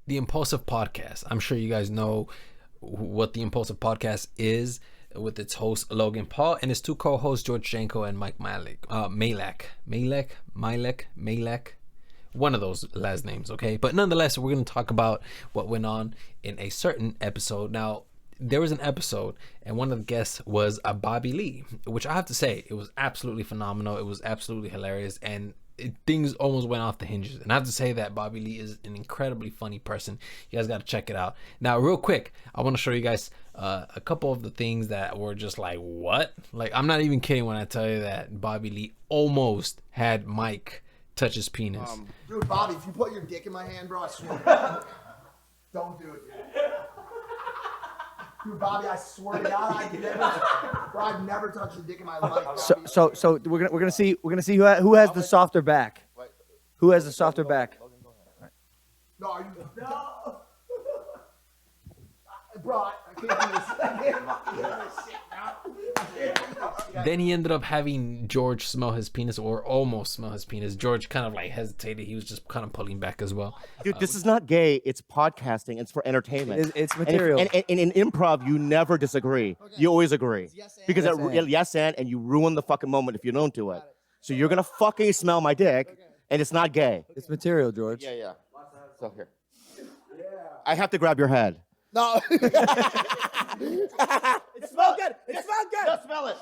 the Impulsive Podcast. I'm sure you guys know what the Impulsive Podcast is, with its host Logan Paul and his two co-hosts George Janko and Mike Malek. One of those last names, okay? But nonetheless, we're going to talk about what went on in a certain episode. Now, there was an episode, and one of the guests was a Bobby Lee, which I have to say, it was absolutely phenomenal. It was absolutely hilarious, and things almost went off the hinges. And I have to say that Bobby Lee is an incredibly funny person. You guys got to check it out. Now, real quick, I want to show you guys a couple of the things that were just like, what? Like, I'm not even kidding when I tell you that Bobby Lee almost had Mike touch his penis. Dude, Bobby, if you put your dick in my hand, bro, I swear. Don't do it, dude. Dude, Bobby, I swear to God, I've never touched a dick in my life. Bobby. So we're gonna see who has the softer back. Who has the softer back? No, are you? No. Bro, I can't do this. I can't do this shit, bro. Then he ended up having George smell his penis, or almost smell his penis. George kind of like hesitated. He was just kind of pulling back as well. Dude, this is not gay. It's podcasting. It's for entertainment. It's material. And in improv, you never disagree. Okay. You always agree. Because yes and you ruin the fucking moment if you don't do it. So you're going to fucking smell my dick, and it's not gay. It's material, George. Yeah. So here. I have to grab your head. No. It smells good. It smells good. Just smell it.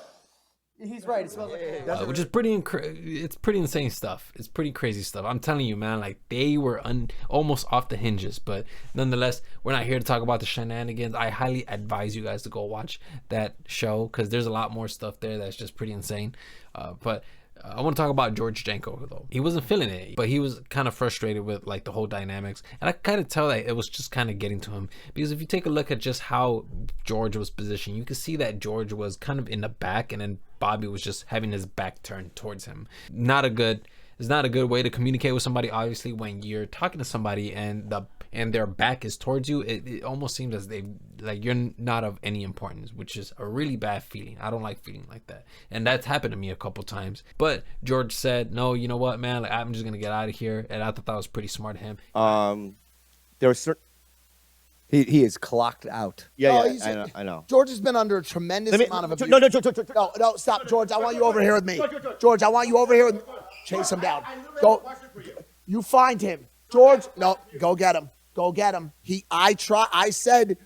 He's right. It smells like Which is it's pretty insane stuff. It's pretty crazy stuff. I'm telling you, man, like they were almost off the hinges, but nonetheless, we're not here to talk about the shenanigans. I highly advise you guys to go watch that show, because there's a lot more stuff there that's just pretty insane. But I want to talk about George Janko, though. He wasn't feeling it, but he was kind of frustrated with like the whole dynamics, and I kind of tell that it was just kind of getting to him, because if you take a look at just how George was positioned, you can see that George was kind of in the back, and then Bobby was just having his back turned towards him. It's not a good way to communicate with somebody. Obviously, when you're talking to somebody and their back is towards you, it almost seems as they like you're not of any importance, which is a really bad feeling. I don't like feeling like that, and that's happened to me a couple times. But George said, "No, you know what, man? Like, I'm just gonna get out of here," and I thought that was pretty smart of him. There was certain. He is clocked out. Yeah, No, I know. George has been under a tremendous amount of abuse. No, No, stop, George. I want you over here with me. George, I want you over here with me. Chase him down. Go. You find him. George, no, go get him. Go get him. I said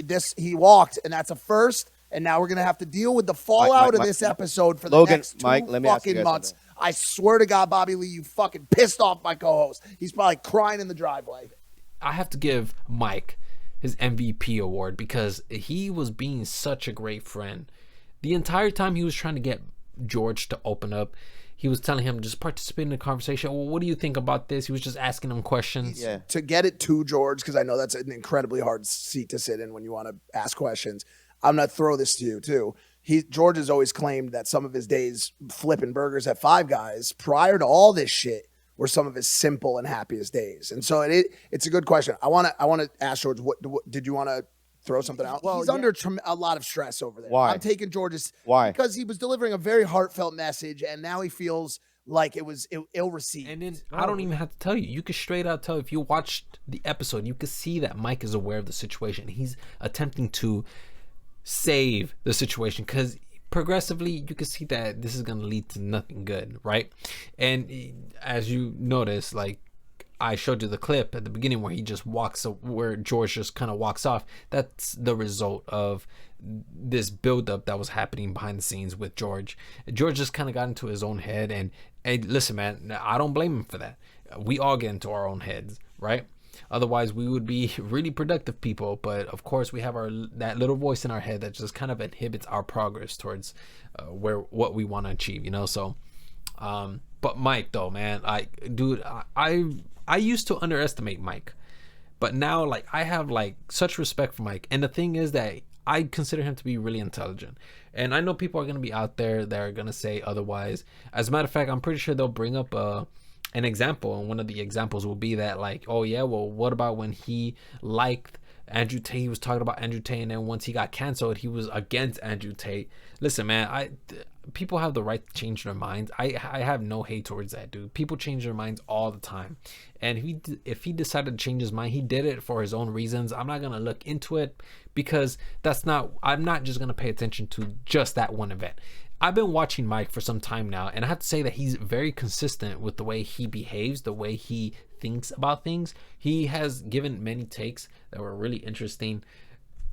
this, he walked, and that's a first, and now we're going to have to deal with the fallout of this episode for the Logan, next two Mike, let me ask you fucking guys months. something. I swear to God, Bobby Lee, you fucking pissed off my co-host. He's probably crying in the driveway. I have to give Mike his MVP award, because he was being such a great friend. The entire time he was trying to get George to open up, he was telling him, just participate in the conversation. Well, what do you think about this? He was just asking him questions. Yeah. To get it to George, because I know that's an incredibly hard seat to sit in when you want to ask questions. I'm going to throw this to you, too. George has always claimed that some of his days flipping burgers at Five Guys prior to all this shit were some of his simple and happiest days. And so it's a good question. I want to ask George, what did you want to throw something out? Well, he's under a lot of stress over there. Why? I'm taking George's. Why? Because he was delivering a very heartfelt message, and now he feels like it was ill-received. And then I don't even have to tell you. You could straight out tell, if you watched the episode, you could see that Mike is aware of the situation. He's attempting to save the situation, because progressively you can see that this is going to lead to nothing good, right? And as you notice, like I showed you the clip at the beginning where where George just kind of walks off. That's the result of this buildup that was happening behind the scenes with George. George just kind of got into his own head, and listen, man, I don't blame him for that. We all get into our own heads, right? Otherwise, we would be really productive people. But of course, we have that little voice in our head that just kind of inhibits our progress towards what we want to achieve, you know. So, but Mike, though, man, I used to underestimate Mike, but now like I have like such respect for Mike. And the thing is that I consider him to be really intelligent. And I know people are gonna be out there that are gonna say otherwise. As a matter of fact, I'm pretty sure they'll bring up an example, and one of the examples will be that like, oh yeah, well, what about when he liked Andrew Tate. He was talking about Andrew Tate, and then once he got canceled, he was against Andrew Tate. Listen, man, people have the right to change their minds. I have no hate towards that dude. People change their minds all the time, and if he decided to change his mind, he did it for his own reasons. I'm not gonna look into it because I'm not just gonna pay attention to just that one event. I've been watching Mike for some time now, and I have to say that he's very consistent with the way he behaves, the way he thinks about things. He has given many takes that were really interesting,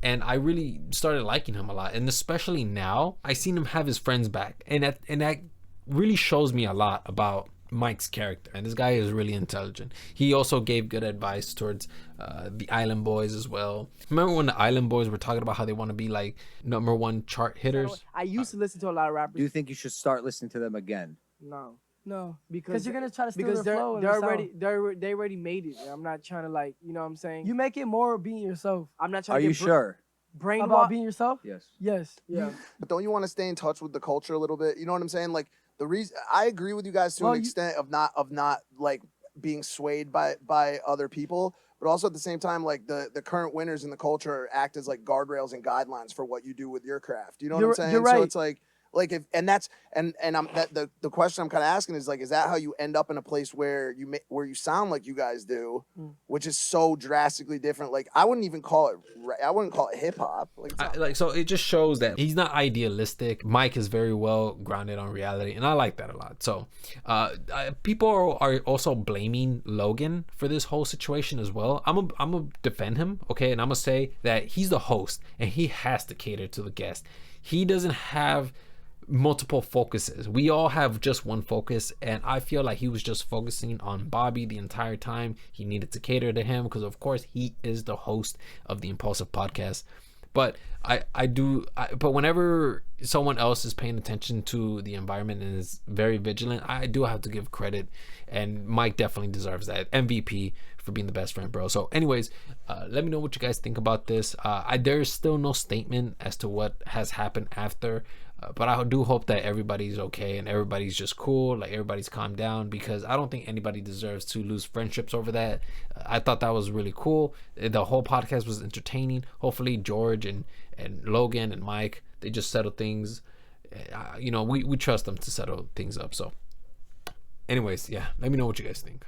and I really started liking him a lot. And especially now, I seen him have his friends back, and that really shows me a lot about Mike's character. And this guy is really intelligent. He also gave good advice towards the Island Boys as well. Remember when the Island Boys were talking about how they want to be like #1 chart hitters? I used to listen to a lot of rappers. Do you think you should start listening to them again? No, because you're gonna try to steal because their flow and they're their already sound. they already made it. I'm not trying to like, you know what I'm saying? You make it more being yourself. I'm not trying Are to you get sure? brainwashed. About being yourself? Yes. Yes. Yeah. But don't you want to stay in touch with the culture a little bit? You know what I'm saying? Like the reason I agree with you guys to an extent of not like being swayed by other people, but also at the same time, like the current winners in the culture act as like guardrails and guidelines for what you do with your craft. You know what I'm saying? You're right. So it's like if and that's and I'm that the question I'm kind of asking is like, is that how you end up in a place where you sound like you guys do, which is so drastically different? Like I wouldn't call it hip hop. So it just shows that he's not idealistic. Mike is very well grounded on reality, and I like that a lot. So people are also blaming Logan for this whole situation as well. I'm gonna defend him, okay, and I'm gonna say that he's the host and he has to cater to the guest. He doesn't have multiple focuses. We all have just one focus, and I feel like he was just focusing on Bobby the entire time. He needed to cater to him because of course he is the host of the Impaulsive podcast. But but whenever someone else is paying attention to the environment and is very vigilant, I do have to give credit, and Mike definitely deserves that MVP for being the best friend, bro. So anyways, let me know what you guys think about this. There's still no statement as to what has happened after, but I do hope that everybody's okay and everybody's just cool, like everybody's calmed down, because I don't think anybody deserves to lose friendships over that. I thought that was really cool. The whole podcast was entertaining. Hopefully George and Logan and Mike, they just settle things. We trust them to settle things up. So anyways, yeah, let me know what you guys think.